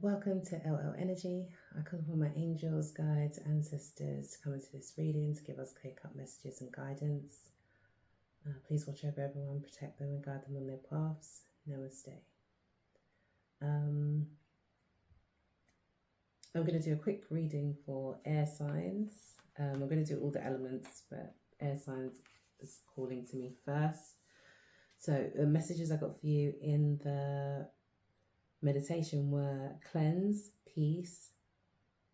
Welcome to LL Energy. I call upon my angels, guides, ancestors to come into this reading to give us clear-cut messages and guidance. Please watch over everyone, protect them and guide them on their paths. Namaste. I'm going to do a quick reading for air signs. I'm going to do all the elements, but air signs is calling to me first. So the messages I got for you in the meditation were cleanse, peace,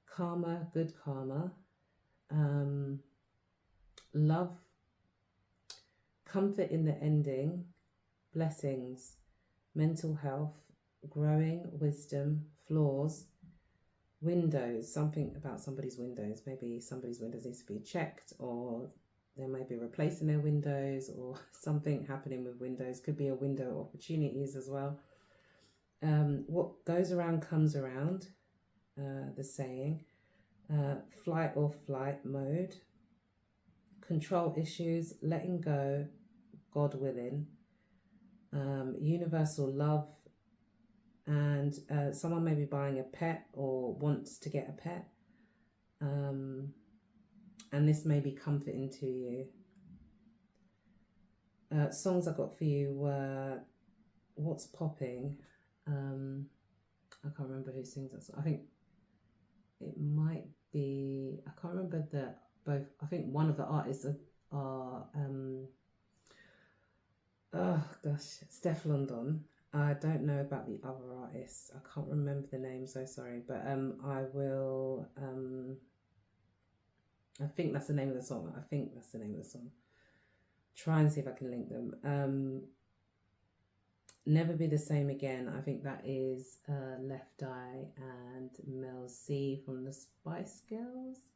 karma, good karma, love, comfort in the ending, blessings, mental health, growing, wisdom, flaws, windows, something about somebody's windows. Maybe somebody's windows needs to be checked, or they may be replacing their windows, or something happening with windows. Could be a window opportunities as well. What goes around comes around, the saying, flight or flight mode, control issues, letting go, God willing, universal love, and someone may be buying a pet or wants to get a pet, and this may be comforting to you. Songs I got for you were What's Popping. I can't remember who sings that song. I think it might be, I can't remember both. I think one of the artists are oh gosh, Steph London. I don't know about the other artists. I can't remember the name, so sorry. But I will, I think that's the name of the song. Try and see if I can link them. Never Be the Same Again. I think that is Left Eye and Mel C from the Spice Girls.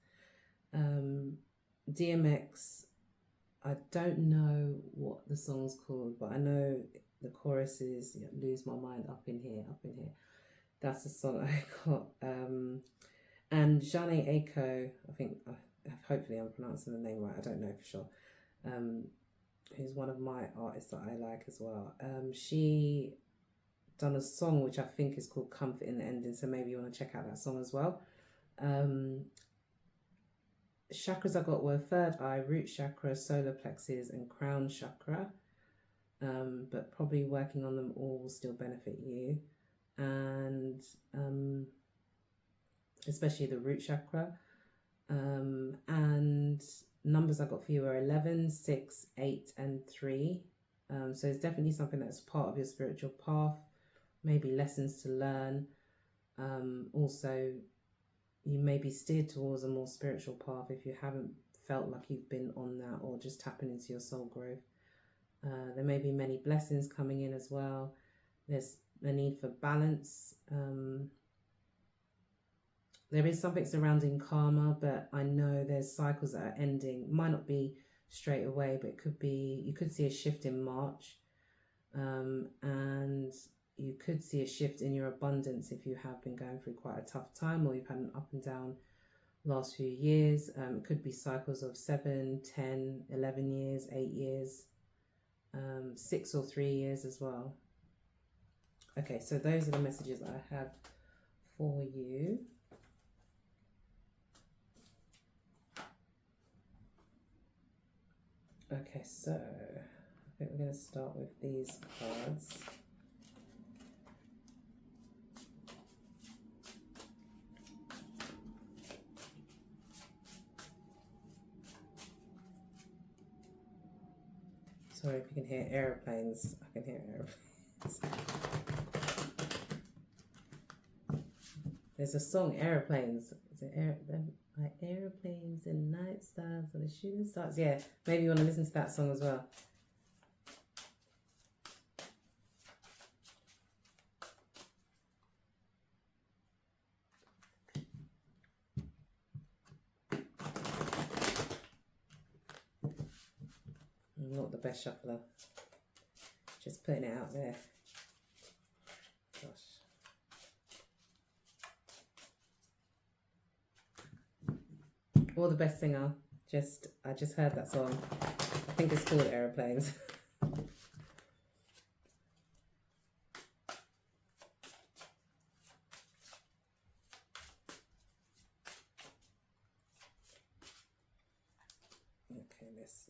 DMX, I don't know what the song's called, but I know the chorus is Lose My Mind, up in here. That's the song I got. And Janae Aiko, I think, hopefully I'm pronouncing the name right, I don't know for sure. Who's one of my artists that I like as well. She done a song which I think is called Comfort in the Ending, so maybe you want to check out that song as well. Chakras I got were third eye, root chakra, solar plexus and crown chakra, but probably working on them all will still benefit you, and especially the root chakra. And numbers I got for you are 11, 6, 8 and 3. So it's definitely something that's part of your spiritual path, maybe lessons to learn. Also, you may be steered towards a more spiritual path if you haven't felt like you've been on that, or just tapping into your soul growth. There may be many blessings coming in as well. There's a need for balance. There is something surrounding karma, but I know there's cycles that are ending. Might not be straight away, but it could be, you could see a shift in March. And you could see a shift in your abundance if you have been going through quite a tough time, or you've had an up and down last few years. It could be cycles of 7, 10, 11 years, 8 years, 6 or 3 years as well. Okay, so those are the messages I have for you. Okay, so I think we're going to start with these cards. Sorry if you can hear airplanes. I can hear airplanes. There's a song, Airplanes. Is it like airplanes and night stars and the shooting stars? Yeah, maybe you want to listen to that song as well. I'm not the best shuffler. Just putting it out there. Gosh. Or the best singer. I just heard that song. I think it's called Aeroplanes.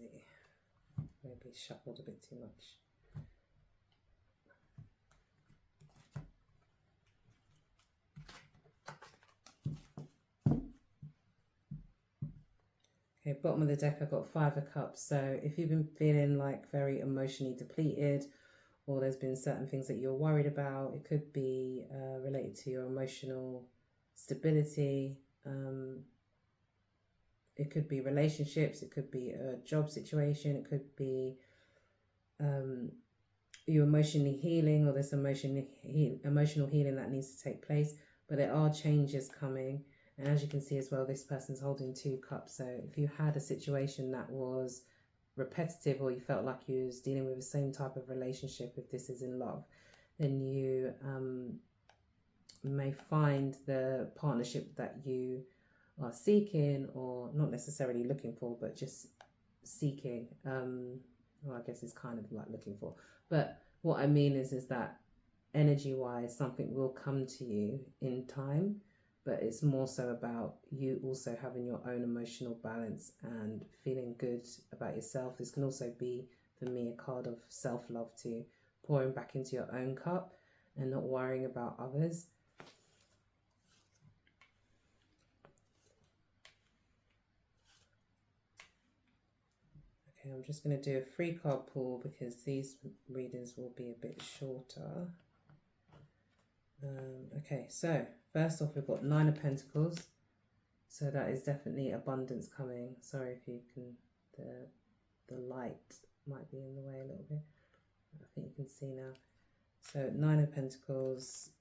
see. Maybe shuffled a bit too much. Okay, bottom of the deck, I've got 5 of Cups. So if you've been feeling like very emotionally depleted, or there's been certain things that you're worried about, it could be related to your emotional stability. It could be relationships, it could be a job situation, it could be you emotionally healing, or there's emotional healing that needs to take place. But there are changes coming. And as you can see as well, this person's holding 2 cups. So if you had a situation that was repetitive, or you felt like you was dealing with the same type of relationship, if this is in love, then you may find the partnership that you are seeking, or not necessarily looking for, but just seeking. Well, I guess it's kind of like looking for. But what I mean is that energy-wise, something will come to you in time. But it's more so about you also having your own emotional balance and feeling good about yourself. This can also be, for me, a card of self-love too, pouring back into your own cup and not worrying about others. Okay, I'm just going to do a 3-card pull because these readings will be a bit shorter. Okay, so first off, we've got 9 of Pentacles. So that is definitely abundance coming. Sorry if you can, the light might be in the way a little bit. I think you can see now. So 9 of Pentacles,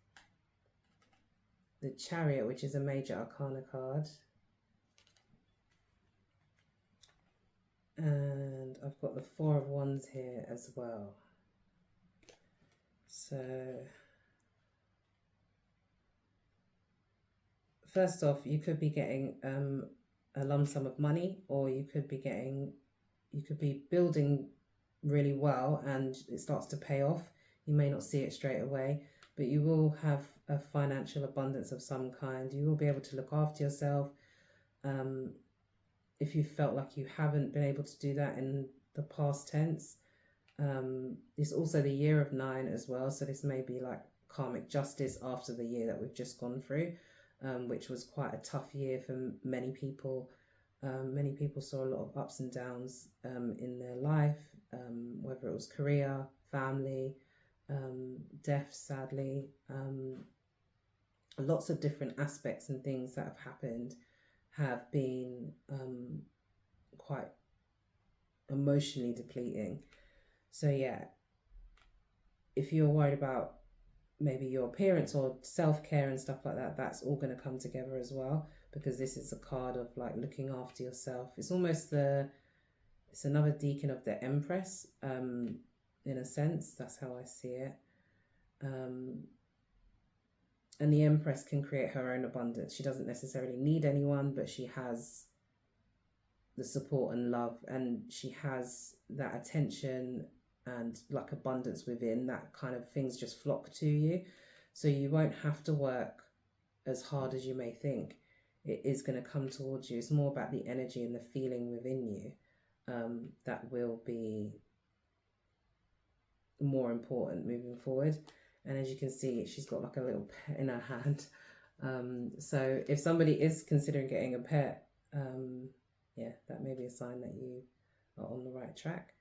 the Chariot, which is a major arcana card. And I've got the 4 of Wands here as well. So first off, you could be getting a lump sum of money, or you could be building really well and it starts to pay off. You may not see it straight away, but you will have a financial abundance of some kind. You will be able to look after yourself. If you felt like you haven't been able to do that in the past tense, it's also the year of 9 as well. So this may be like karmic justice after the year that we've just gone through. Which was quite a tough year for many people. Many people saw a lot of ups and downs in their life, whether it was career, family, death, sadly. Lots of different aspects and things that have happened have been quite emotionally depleting. So yeah, if you're worried about maybe your appearance or self-care and stuff like that, that's all going to come together as well, because this is a card of like looking after yourself. It's almost it's another deacon of the Empress, in a sense. That's how I see it. And the Empress can create her own abundance. She doesn't necessarily need anyone, but she has the support and love, and she has that attention and like abundance within that, kind of things just flock to you. So you won't have to work as hard as you may think. It is going to come towards you. It's more about the energy and the feeling within you that will be more important moving forward. And as you can see, she's got like a little pet in her hand. So if somebody is considering getting a pet, yeah, that may be a sign that you are on the right track.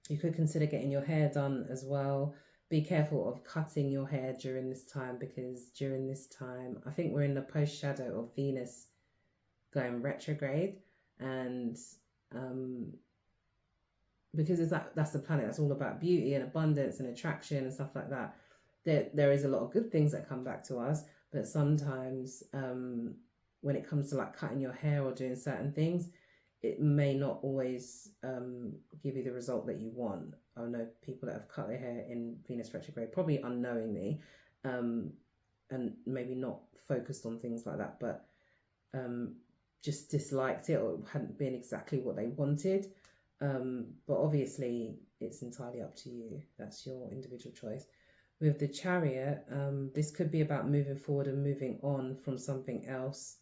You could consider getting your hair done as well. Be careful of cutting your hair during this time, because during this time, I think we're in the post shadow of Venus going retrograde, and because that's the planet that's all about beauty and abundance and attraction and stuff like that. There is a lot of good things that come back to us, but sometimes when it comes to like cutting your hair or doing certain things, it may not always give you the result that you want. I know people that have cut their hair in Venus retrograde, probably unknowingly, and maybe not focused on things like that, but just disliked it, or it hadn't been exactly what they wanted. But obviously it's entirely up to you. That's your individual choice. With the Chariot, this could be about moving forward and moving on from something else.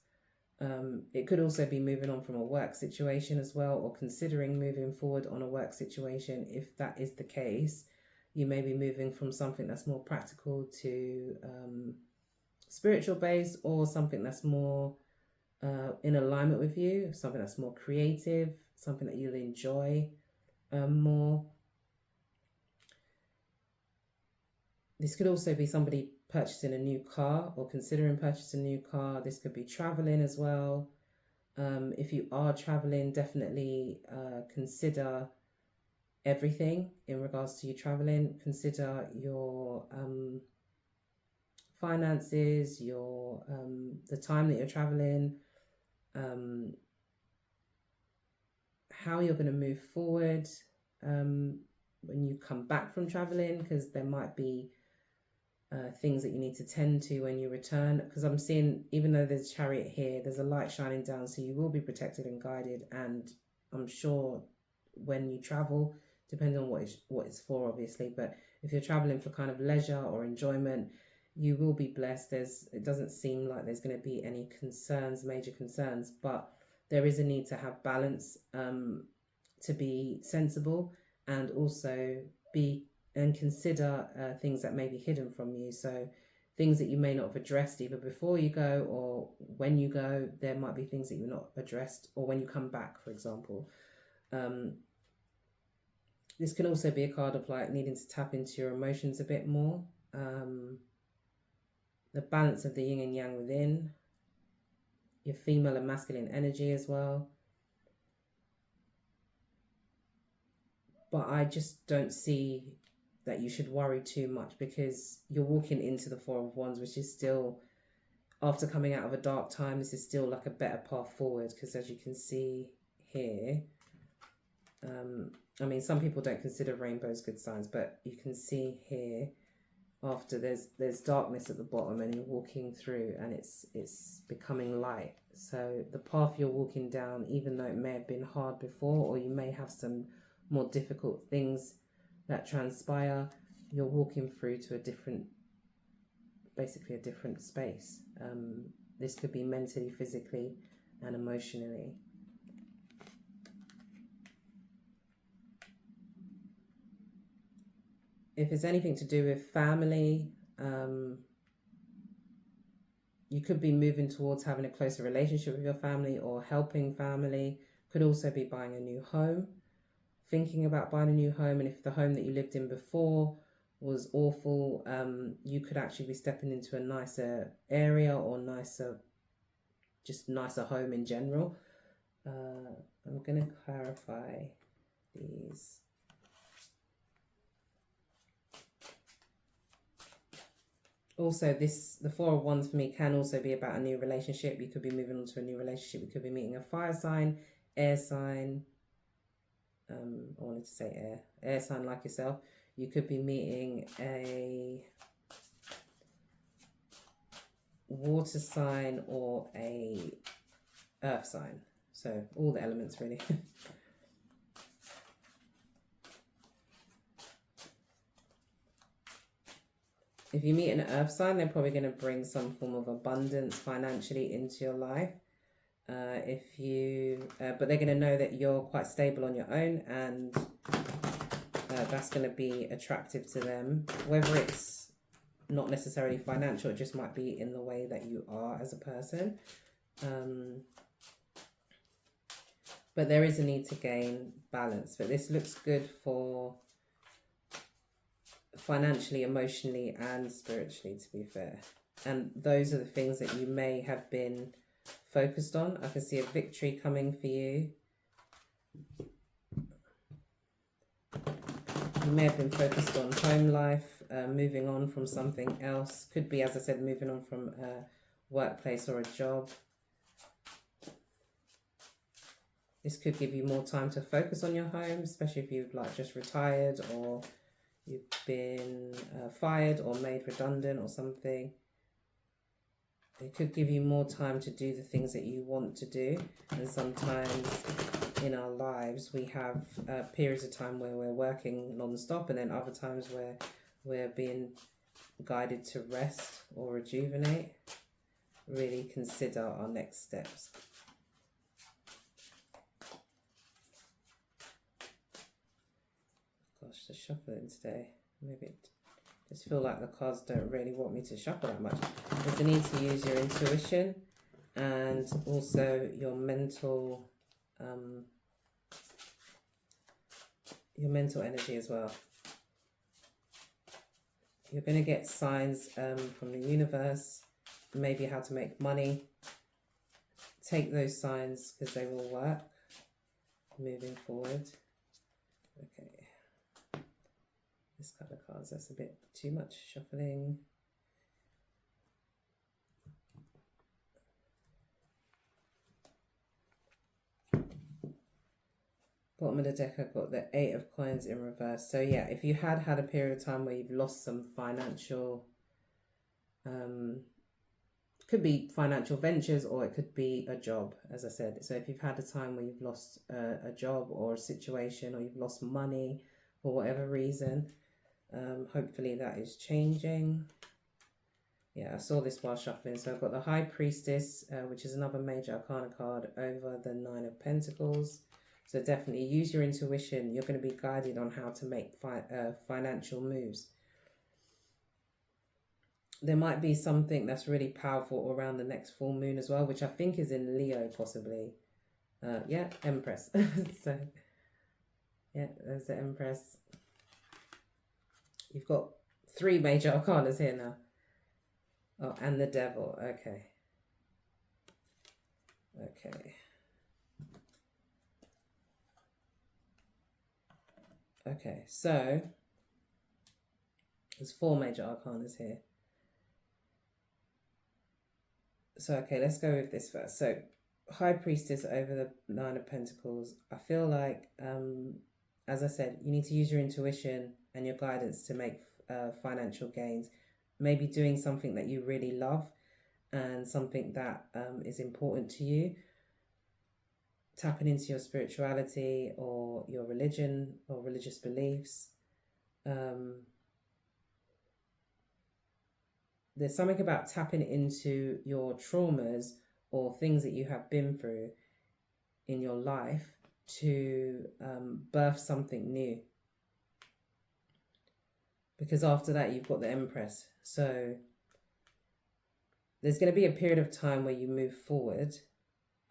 It could also be moving on from a work situation as well, or considering moving forward on a work situation. If that is the case, you may be moving from something that's more practical to spiritual based, or something that's more in alignment with you, something that's more creative, something that you'll enjoy more. This could also be somebody purchasing a new car or considering purchasing a new car. This could be traveling as well. If you are traveling, definitely consider everything in regards to you traveling. Consider your finances, your the time that you're traveling, how you're going to move forward when you come back from traveling, because there might be things that you need to tend to when you return. Because I'm seeing, even though there's Chariot here, there's a light shining down, so you will be protected and guided. And I'm sure when you travel, depending on what it's for, obviously, but if you're traveling for kind of leisure or enjoyment, you will be blessed. It doesn't seem like there's going to be any major concerns, but there is a need to have balance, to be sensible, and also consider things that may be hidden from you. So things that you may not have addressed either before you go or when you go, there might be things that you're not addressed, or when you come back, for example. This can also be a card of like needing to tap into your emotions a bit more. The balance of the yin and yang within, your female and masculine energy as well. But I just don't see that you should worry too much, because you're walking into the Four of Wands, which is still, after coming out of a dark time, this is still like a better path forward. Because as you can see here, I mean, some people don't consider rainbows good signs, but you can see here, after there's darkness at the bottom and you're walking through, and it's becoming light. So the path you're walking down, even though it may have been hard before, or you may have some more difficult things that transpire, you're walking through to basically a different space. This could be mentally, physically, and emotionally. If it's anything to do with family, you could be moving towards having a closer relationship with your family or helping family. Could also be buying a new home, thinking about buying a new home. And if the home that you lived in before was awful, you could actually be stepping into a nicer area, or nicer home in general. I'm going to clarify these. Also, the Four of Wands for me can also be about a new relationship. You could be moving on to a new relationship. You could be meeting a fire sign, air sign. I wanted to say air sign like yourself. You could be meeting a water sign or a earth sign. So all the elements really. If you meet an earth sign, they're probably going to bring some form of abundance financially into your life. But they're going to know that you're quite stable on your own, and that's going to be attractive to them. Whether it's not necessarily financial, it just might be in the way that you are as a person. But there is a need to gain balance. But this looks good for financially, emotionally, and spiritually, to be fair. And those are the things that you may have been focused on. I can see a victory coming for you. You may have been focused on home life, moving on from something else. Could be, as I said, moving on from a workplace or a job. This could give you more time to focus on your home, especially if you've just retired, or you've been fired or made redundant or something. It could give you more time to do the things that you want to do. And sometimes in our lives we have periods of time where we're working non-stop, and then other times where we're being guided to rest or rejuvenate. really consider our next steps. Gosh, the shuffling today, maybe just feel like the cards don't really want me to shuffle that much. There's a need to use your intuition and also your mental energy as well. You're going to get signs from the universe, maybe how to make money. Take those signs because they will work moving forward. Okay. This cut the cards, that's a bit too much shuffling. Bottom of the deck, I've got the 8 of coins in reverse. So yeah, if you had a period of time where you've lost some financial, could be financial ventures or it could be a job, as I said. So if you've had a time where you've lost a job or a situation, or you've lost money for whatever reason, hopefully that is changing. Yeah, I saw this while shuffling. So I've got the High Priestess, which is another major arcana card over the 9 of Pentacles. So definitely use your intuition. You're going to be guided on how to make financial moves. There might be something that's really powerful around the next full moon as well, which I think is in Leo possibly. Yeah, Empress. So yeah, there's the Empress. You've got 3 major arcanas here now. Oh, and the Devil. Okay. Okay. Okay, so there's 4 major arcanas here. So, okay, let's go with this first. So, High Priestess over the 9 of Pentacles. I feel like, as I said, you need to use your intuition and your guidance to make financial gains. Maybe doing something that you really love and something that is important to you. Tapping into your spirituality or your religion or religious beliefs. There's something about tapping into your traumas or things that you have been through in your life to birth something new. Because after that, you've got the Empress. So there's going to be a period of time where you move forward.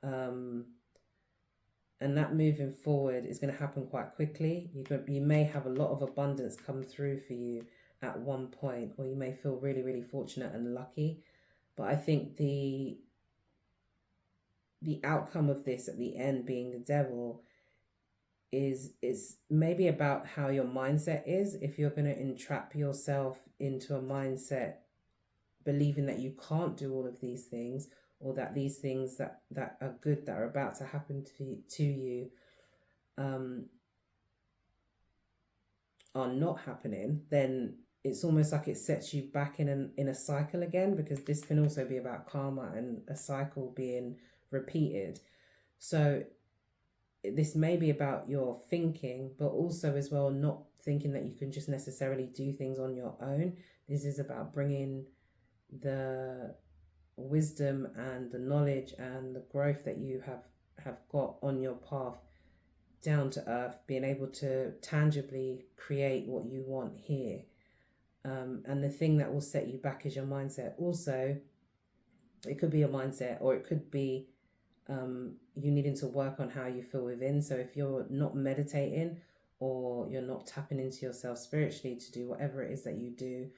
And that moving forward is going to happen quite quickly. You may have a lot of abundance come through for you at one point, or you may feel really, really fortunate and lucky. But I think the outcome of this at the end being the Devil is maybe about how your mindset is. If you're going to entrap yourself into a mindset believing that you can't do all of these things, or that these things that are good, that are about to happen to you are not happening, then it's almost like it sets you back in a cycle again, because this can also be about karma and a cycle being repeated. So this may be about your thinking, but also as well not thinking that you can just necessarily do things on your own. This is about bringing the wisdom and the knowledge and the growth that you have got on your path down to earth, being able to tangibly create what you want here. And the thing that will set you back is your mindset. Also, it could be your mindset, or it could be you needing to work on how you feel within. So if you're not meditating, or you're not tapping into yourself spiritually to do whatever it is that you do,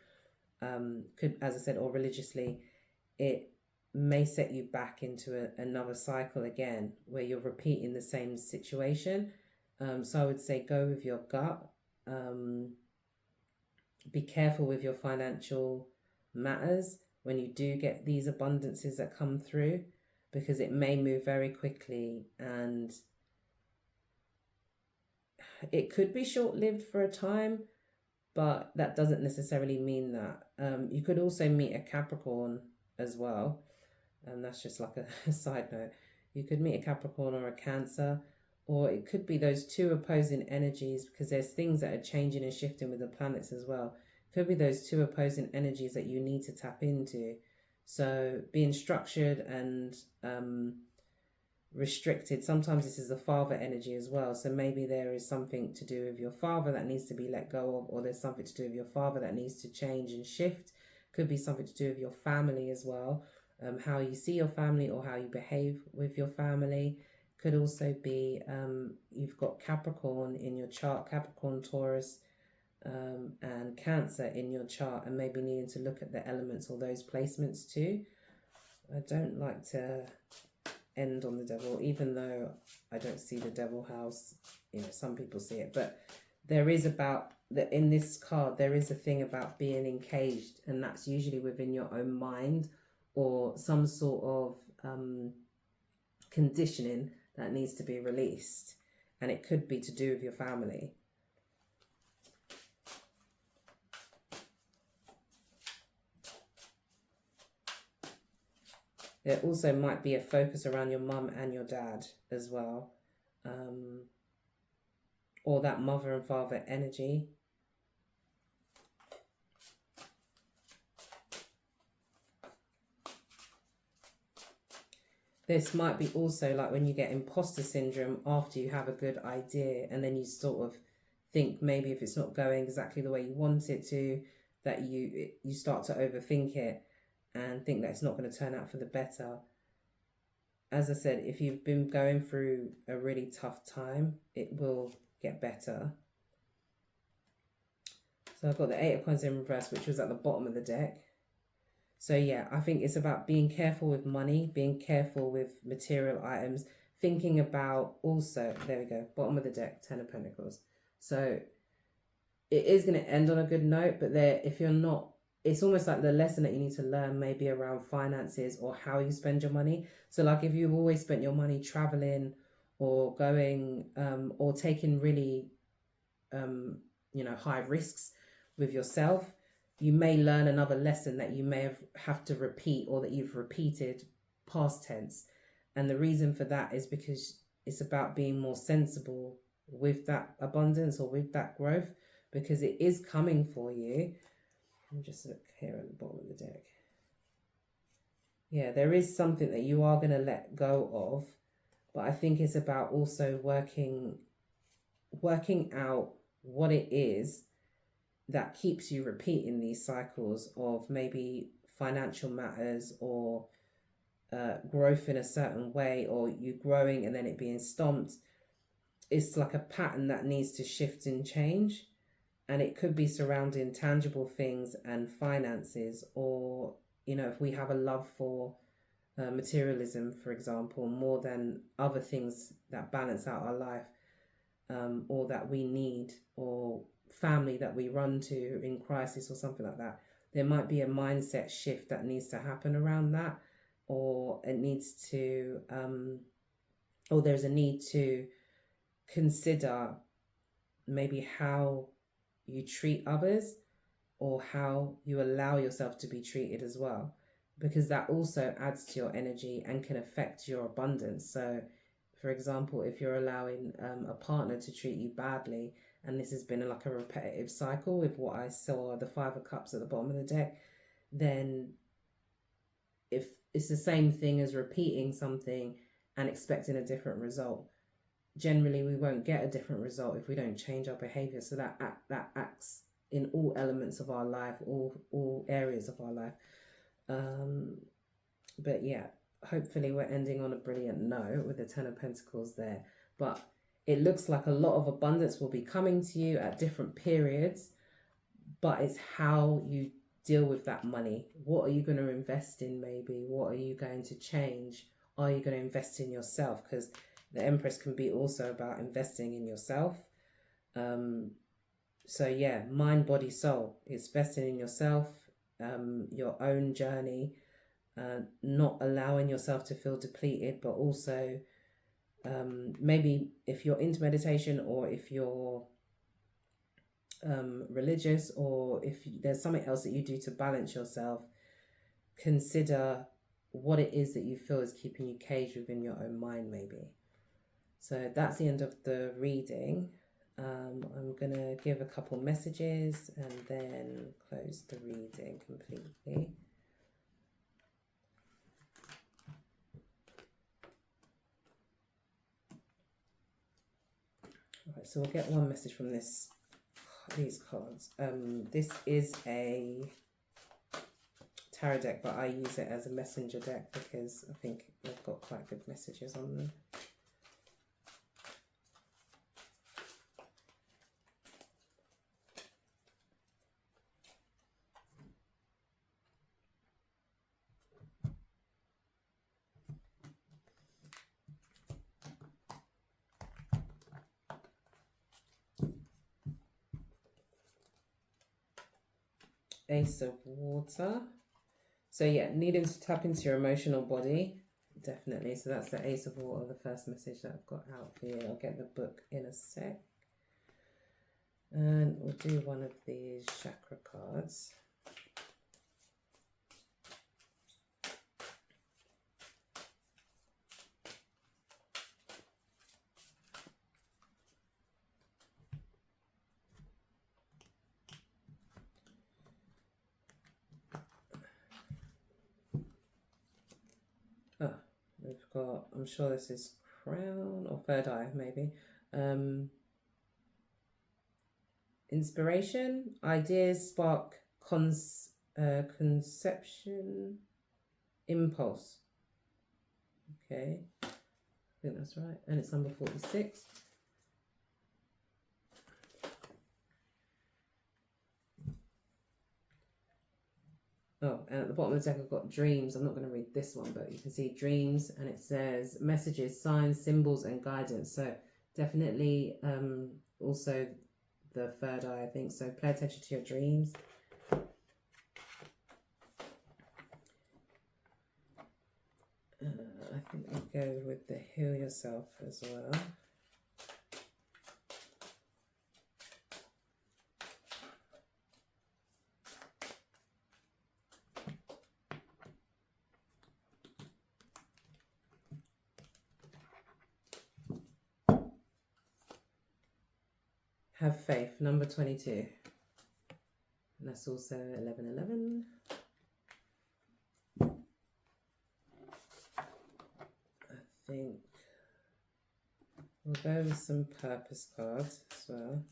could, as I said, or religiously, it may set you back into another cycle again, where you're repeating the same situation. So I would say go with your gut. Be careful with your financial matters when you do get these abundances that come through, because it may move very quickly, and it could be short-lived for a time, but that doesn't necessarily mean that. You could also meet a Capricorn as well, and that's just like a side note. You could meet a Capricorn or a Cancer, or it could be those 2 opposing energies, because there's things that are changing and shifting with the planets as well. It could be those 2 opposing energies that you need to tap into So being structured and restricted, sometimes this is the father energy as well. So maybe there is something to do with your father that needs to be let go of, or there's something to do with your father that needs to change and shift. Could be something to do with your family as well, how you see your family or how you behave with your family. Could also be you've got Capricorn in your chart, Capricorn, Taurus, and Cancer in your chart, and maybe needing to look at the elements or those placements too. I don't like to end on the devil, even though I don't see the devil house. You know, some people see it, but there is about that in this card. There is a thing about being encaged, and that's usually within your own mind or some sort of conditioning that needs to be released, and it could be to do with your family. There also might be a focus around your mum and your dad as well, or that mother and father energy. This might be also like when you get imposter syndrome after you have a good idea, and then you sort of think maybe if it's not going exactly the way you want it to, that you start to overthink it and think that it's not going to turn out for the better. As I said, if you've been going through a really tough time, it will get better. So I've got the Eight of Coins in reverse, which was at the bottom of the deck. So yeah, I think it's about being careful with money, being careful with material items, thinking about also, there we go, bottom of the deck, Ten of Pentacles. So it is going to end on a good note, but there, if you're not, it's almost like the lesson that you need to learn maybe around finances or how you spend your money. So like if you've always spent your money traveling or going or taking really, high risks with yourself, you may learn another lesson that you may have to repeat, or that you've repeated past tense. And the reason for that is because it's about being more sensible with that abundance or with that growth, because it is coming for you. Let me just look here at the bottom of the deck. Yeah, there is something that you are going to let go of, but I think it's about also working out what it is that keeps you repeating these cycles of maybe financial matters or growth in a certain way, or you growing and then it being stomped. It's like a pattern that needs to shift and change. And it could be surrounding tangible things and finances, or, if we have a love for materialism, for example, more than other things that balance out our life, or that we need, or family that we run to in crisis or something like that. There might be a mindset shift that needs to happen around that, or it needs to, or there's a need to consider maybe how you treat others, or how you allow yourself to be treated as well, because that also adds to your energy and can affect your abundance. So for example, if you're allowing a partner to treat you badly, and this has been like a repetitive cycle with what I saw, the Five of Cups at the bottom of the deck, then if it's the same thing as repeating something and expecting a different result, generally we won't get a different result if we don't change our behavior. So that acts in all elements of our life, all areas of our life. But yeah, hopefully we're ending on a brilliant note with the Ten of Pentacles there. But it looks like a lot of abundance will be coming to you at different periods, but it's how you deal with that money. What are you going to invest in maybe? What are you going to change? Are you going to invest in yourself? Because the Empress can be also about investing in yourself. So yeah, mind, body, soul. It's investing in yourself, your own journey, not allowing yourself to feel depleted, but also maybe if you're into meditation, or if you're religious, or if there's something else that you do to balance yourself, consider what it is that you feel is keeping you caged within your own mind maybe. So that's the end of the reading. I'm going to give a couple messages and then close the reading completely. Alright, so we'll get one message from these cards. This is a tarot deck, but I use it as a messenger deck because I think they've got quite good messages on them. Ace of Water. So yeah, needing to tap into your emotional body, definitely. So that's the Ace of Water, the first message that I've got out for you. I'll get the book in a sec. And we'll do one of these chakra cards. We've got, I'm sure this is Crown or Third Eye, maybe. Inspiration, ideas spark conception, impulse. Okay, I think that's right. And it's number 46. Oh, and at the bottom of the deck I've got dreams. I'm not going to read this one, but you can see dreams, and it says messages, signs, symbols, and guidance. So definitely also the third eye, I think. So pay attention to your dreams. I think I'll go with the heal yourself as well. Have faith, number 22. And that's also 1111. I think we'll go with some purpose cards as well.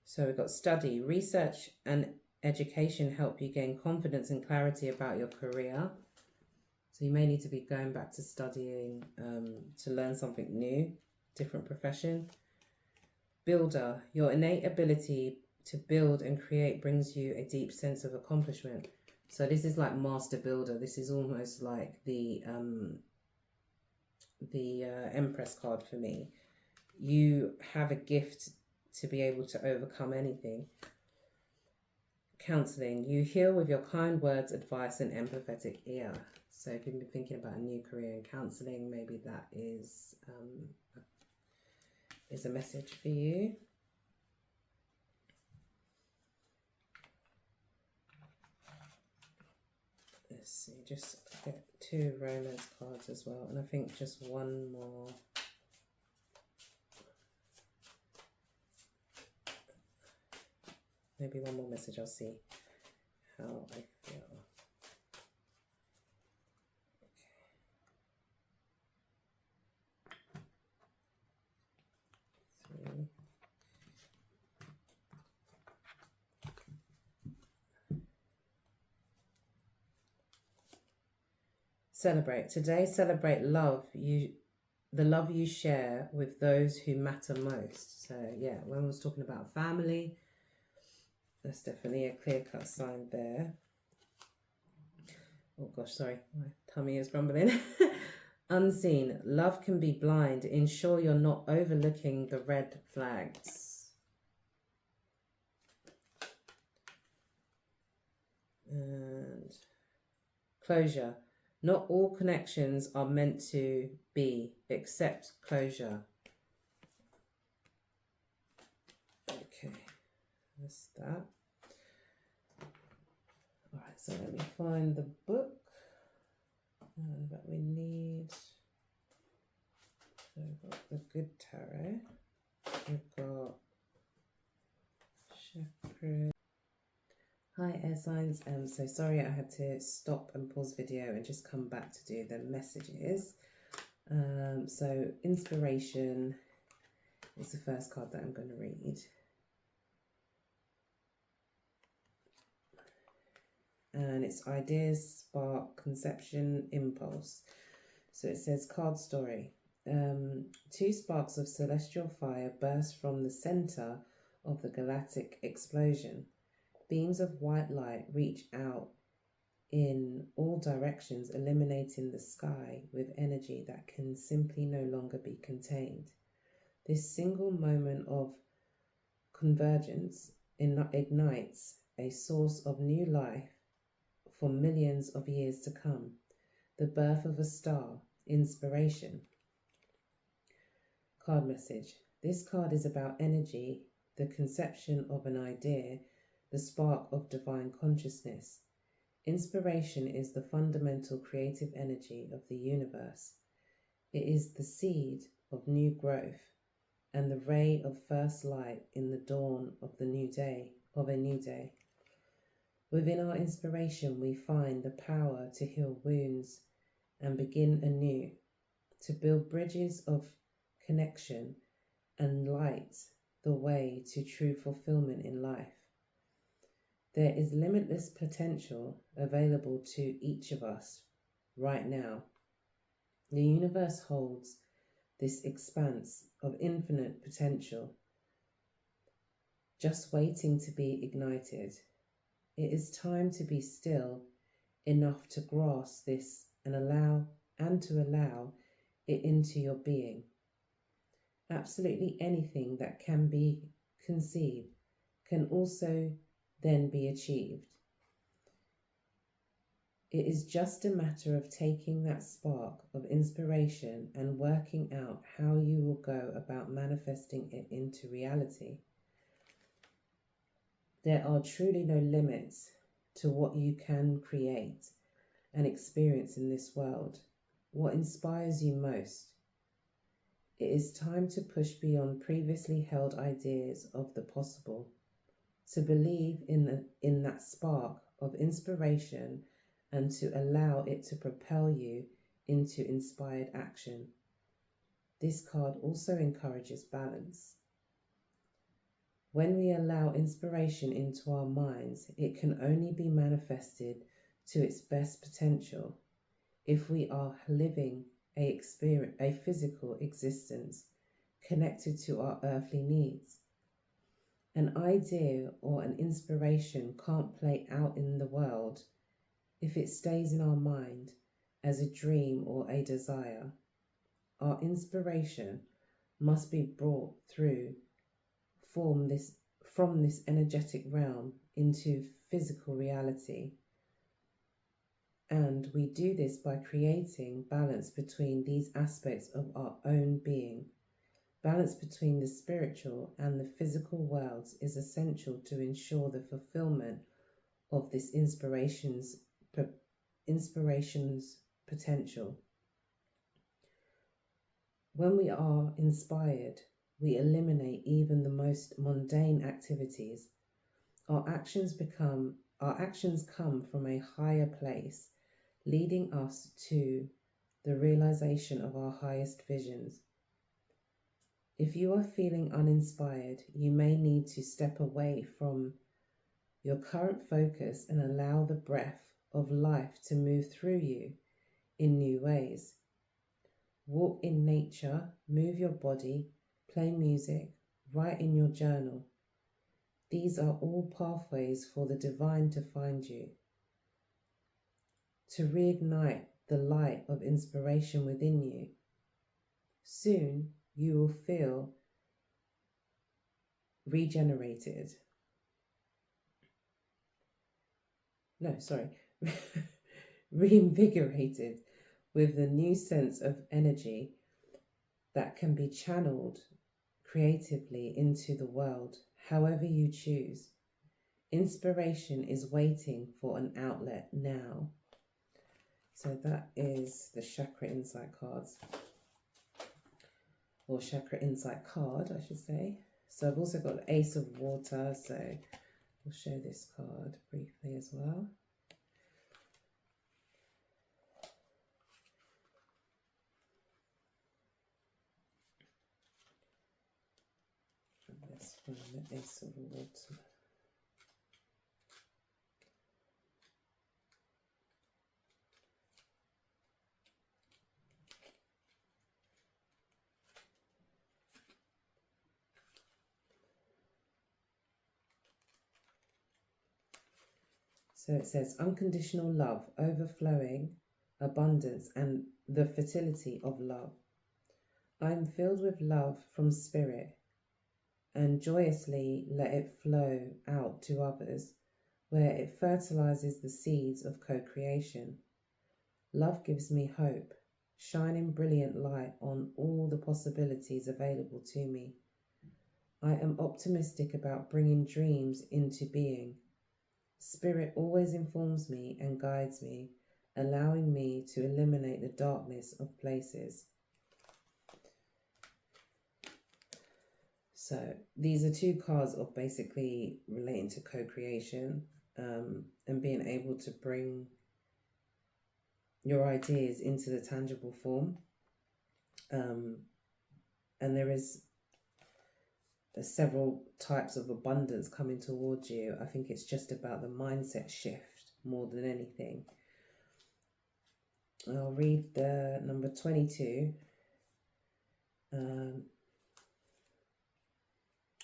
So we've got study, research and education help you gain confidence and clarity about your career. So you may need to be going back to studying to learn something new, different profession. Builder, your innate ability to build and create brings you a deep sense of accomplishment. So this is like master builder. This is almost like the Empress card for me. You have a gift to be able to overcome anything. Counselling, you heal with your kind words, advice, and empathetic ear. So if you've been thinking about a new career in counselling, maybe that is a message for you. Let's see, just get 2 romance cards as well, and I think just one more. Maybe one more message, I'll see how I feel. Okay. 3. Celebrate. Today, celebrate love. The love you share with those who matter most. So yeah, when I was talking about family, that's definitely a clear-cut sign there. Oh gosh, sorry, my tummy is grumbling. Unseen. Love can be blind. Ensure you're not overlooking the red flags. And closure. Not all connections are meant to be. Accept closure. Okay, that's that. All right, so let me find the book. But we need, so we've got the Good Tarot, we've got Shepherd. Hi air signs, so sorry I had to stop and pause video and just come back to do the messages. So inspiration is the first card that I'm going to read. And it's ideas, spark, conception, impulse. So it says card story. Two sparks of celestial fire burst from the center of the galactic explosion. Beams of white light reach out in all directions, illuminating the sky with energy that can simply no longer be contained. This single moment of convergence ignites a source of new life for millions of years to come. The birth of a star, inspiration. Card message. This card is about energy, the conception of an idea, the spark of divine consciousness. Inspiration is the fundamental creative energy of the universe. It is the seed of new growth and the ray of first light in the dawn of a new day. Within our inspiration, we find the power to heal wounds and begin anew, to build bridges of connection and light the way to true fulfillment in life. There is limitless potential available to each of us right now. The universe holds this expanse of infinite potential, just waiting to be ignited. It is time to be still enough to grasp this and allow it into your being. Absolutely anything that can be conceived can also then be achieved. It is just a matter of taking that spark of inspiration and working out how you will go about manifesting it into reality. There are truly no limits to what you can create and experience in this world. What inspires you most? It is time to push beyond previously held ideas of the possible, to believe in that spark of inspiration and to allow it to propel you into inspired action. This card also encourages balance. When we allow inspiration into our minds, it can only be manifested to its best potential if we are living a physical existence connected to our earthly needs. An idea or an inspiration can't play out in the world if it stays in our mind as a dream or a desire. Our inspiration must be brought through from this energetic realm into physical reality. And we do this by creating balance between these aspects of our own being. Balance between the spiritual and the physical worlds is essential to ensure the fulfillment of this inspiration's potential. When we are inspired, we eliminate even the most mundane activities. Our actions come from a higher place, leading us to the realization of our highest visions. If you are feeling uninspired, you may need to step away from your current focus and allow the breath of life to move through you in new ways. Walk in nature, move your body, play music, write in your journal. These are all pathways for the divine to find you. To reignite the light of inspiration within you. Soon you will feel regenerated. Reinvigorated with the new sense of energy that can be channeled creatively into the world, however you choose. Inspiration is waiting for an outlet now. So that is the Chakra Insight cards, or Chakra Insight card, I should say. So I've also got the Ace of Water, so we'll show this card briefly as well. And this one, the Ace of Water. So it says unconditional love, overflowing, abundance, and the fertility of love. I am filled with love from spirit, and joyously let it flow out to others, where it fertilizes the seeds of co-creation. Love gives me hope, shining brilliant light on all the possibilities available to me. I am optimistic about bringing dreams into being. Spirit always informs me and guides me, allowing me to eliminate the darkness of places. So these are two cards of basically relating to co-creation, and being able to bring your ideas into the tangible form. And there is several types of abundance coming towards you. I think it's just about the mindset shift more than anything. I'll read the number 22,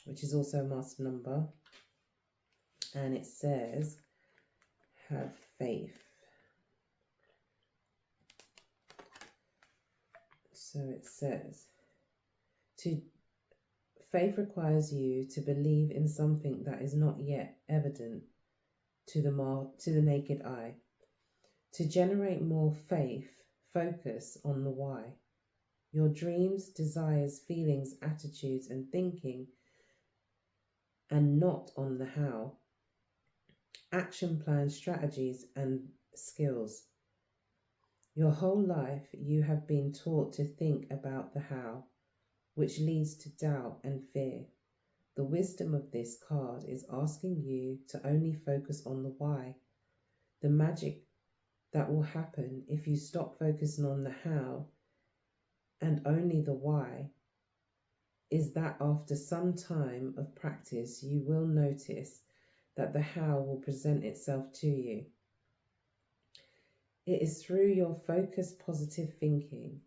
which is also a master number, and it says, have faith. So it says, faith requires you to believe in something that is not yet evident to the naked eye. To generate more faith, focus on the why. Your dreams, desires, feelings, attitudes, and thinking, and not on the how. Action plans, strategies, and skills. Your whole life you have been taught to think about the how, which leads to doubt and fear. The wisdom of this card is asking you to only focus on the why. The magic that will happen if you stop focusing on the how and only the why is that after some time of practice you will notice that the how will present itself to you. It is through your focused positive thinking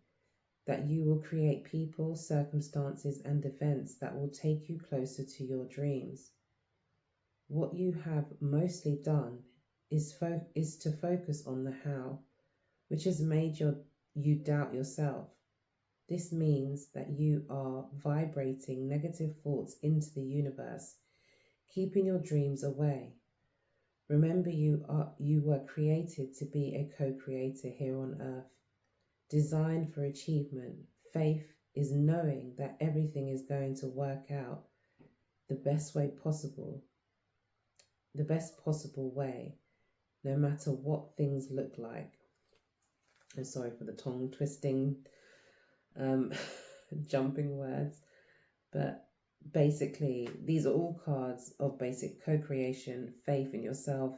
that you will create people, circumstances, and events that will take you closer to your dreams. What you have mostly done is to focus on the how, which has made you doubt yourself. This means that you are vibrating negative thoughts into the universe, keeping your dreams away. Remember, you were created to be a co-creator here on earth, designed for achievement. Faith is knowing that everything is going to work out the best possible way, no matter what things look like. I'm sorry for the tongue twisting, jumping words, but basically these are all cards of basic co-creation, faith in yourself,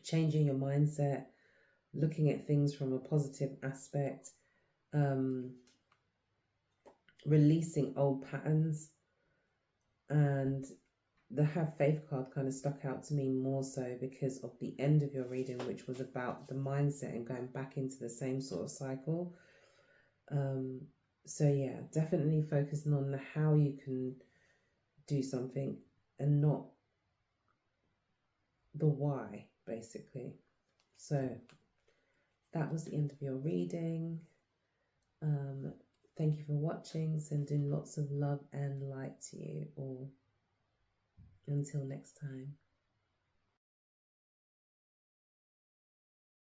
changing your mindset, looking at things from a positive aspect, releasing old patterns. And the have faith card kind of stuck out to me more so because of the end of your reading, which was about the mindset and going back into the same sort of cycle. So yeah, definitely focusing on the how you can do something and not the why, basically. So that was the end of your reading. Thank you for watching. Sending lots of love and light to you all. Until next time.